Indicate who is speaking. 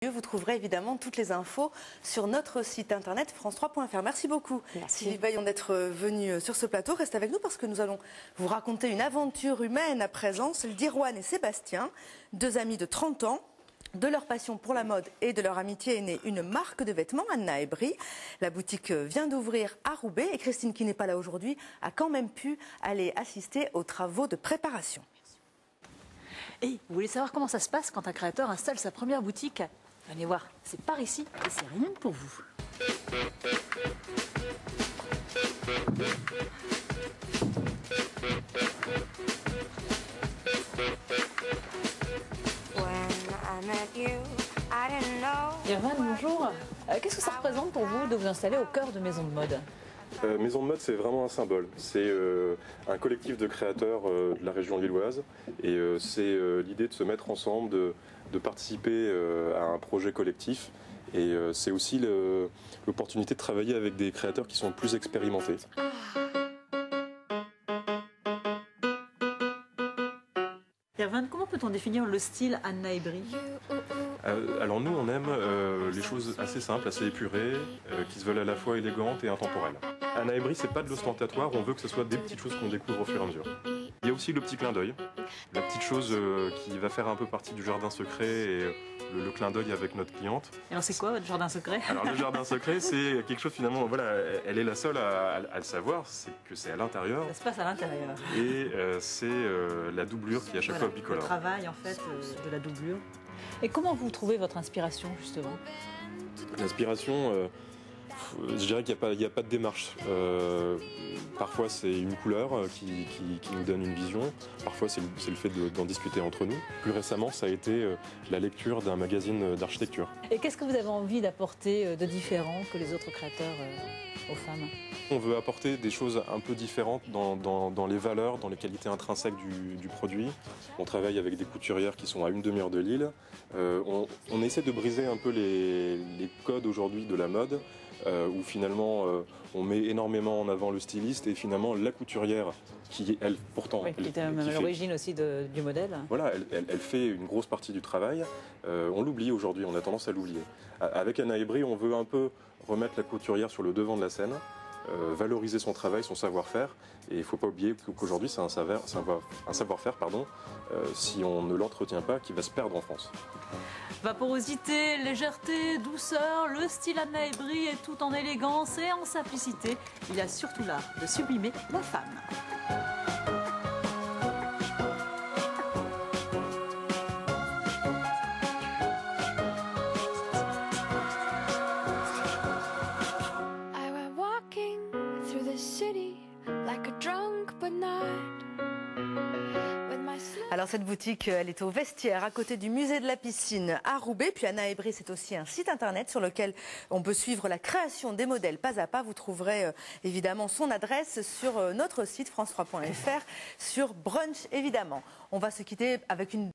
Speaker 1: Vous trouverez évidemment toutes les infos sur notre site internet france3.fr. Merci beaucoup Sylvie Baillon d'être venue sur ce plateau. Restez avec nous parce que nous allons vous raconter une aventure humaine à présent. C'est le d'Irwan et Sébastien, deux amis de 30 ans. De leur passion pour la mode et de leur amitié est née une marque de vêtements, Anna et Brie. La boutique vient d'ouvrir à Roubaix et Christine, qui n'est pas là aujourd'hui, a quand même pu aller assister aux travaux de préparation.
Speaker 2: Et vous voulez savoir comment ça se passe quand un créateur installe sa première boutique? Venez voir, c'est par ici et c'est rien que pour vous. Irwan, bonjour. Qu'est-ce que ça représente pour vous de vous installer au cœur de Maison de Mode?
Speaker 3: Maison de Mode, c'est vraiment un symbole. C'est un collectif de créateurs de la région lilloise et c'est l'idée de se mettre ensemble, de participer à un projet collectif. Et c'est aussi l'opportunité de travailler avec des créateurs qui sont plus expérimentés.
Speaker 2: Irwan, comment peut-on définir le style Anna et Brie?
Speaker 3: Alors nous, on aime les choses assez simples, assez épurées, qui se veulent à la fois élégantes et intemporelles. Anna et Brie, c'est pas de l'ostentatoire, on veut que ce soit des petites choses qu'on découvre au fur et à mesure. Il y a aussi le petit clin d'œil, la petite chose qui va faire un peu partie du jardin secret et le clin d'œil avec notre cliente.
Speaker 2: Et alors c'est quoi votre jardin secret?
Speaker 3: Alors le jardin secret, c'est quelque chose finalement, voilà, elle est la seule à le savoir, c'est que c'est à l'intérieur.
Speaker 2: Ça se passe à l'intérieur.
Speaker 3: Et c'est la doublure qui à chaque fois bicolore.
Speaker 2: Le travail en fait de la doublure. Et comment vous trouvez votre inspiration justement?
Speaker 3: L'inspiration, je dirais qu'il n'y a pas de démarche. Parfois c'est une couleur qui nous donne une vision, parfois c'est le fait d'en discuter entre nous. Plus récemment, ça a été la lecture d'un magazine d'architecture.
Speaker 2: Et qu'est-ce que vous avez envie d'apporter de différent que les autres créateurs aux femmes?
Speaker 3: On veut apporter des choses un peu différentes dans les valeurs, dans les qualités intrinsèques du produit. On travaille avec des couturières qui sont à une demi-heure de Lille. On essaie de briser un peu les codes aujourd'hui de la mode, où finalement on met énormément en avant le styliste et finalement la couturière qui, elle, pourtant...
Speaker 2: Oui, qui était à l'origine aussi du modèle.
Speaker 3: Voilà, elle fait une grosse partie du travail. On l'oublie aujourd'hui, on a tendance à l'oublier. Avec Anna et Brie, on veut un peu remettre la couturière sur le devant de la scène, valoriser son travail, son savoir-faire. Et il ne faut pas oublier qu'aujourd'hui, c'est un savoir-faire, si on ne l'entretient pas, qui va se perdre en France.
Speaker 2: Vaporosité, légèreté, douceur, le style Anna et Brie est tout en élégance et en simplicité. Il a surtout l'art de sublimer la femme.
Speaker 1: Alors cette boutique, elle est au Vestiaire, à côté du musée de la piscine à Roubaix. Puis Anna et Brie, c'est aussi un site internet sur lequel on peut suivre la création des modèles pas à pas. Vous trouverez évidemment son adresse sur notre site france3.fr, sur Brunch évidemment. On va se quitter avec une